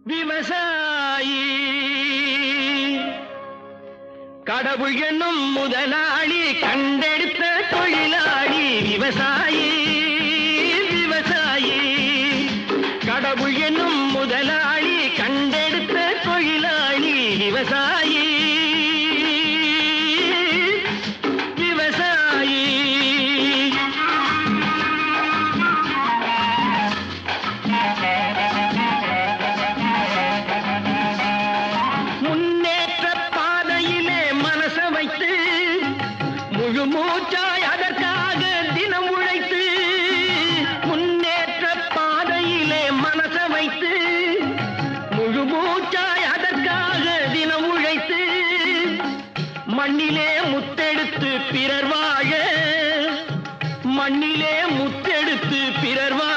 விவசாயி கடவுள் என்னும் முதலாளி கண்டெடுத்த தொழிலாளி விவசாயி விவசாயி கடவுள் என்னும் முதலாளி கண்டெடுத்த தொழிலாளி விவசாயி விவசாயி முழு மூச்சாய் அதற்காக தினம் உழைத்து முன்னேற்ற பாதையிலே மனச வைத்து முழு மூச்சாய் அதற்காக தினம் உழைத்து மண்ணிலே முத்தெடுத்து பிறர் வாழ மண்ணிலே முத்தெடுத்து பிறர் வாழ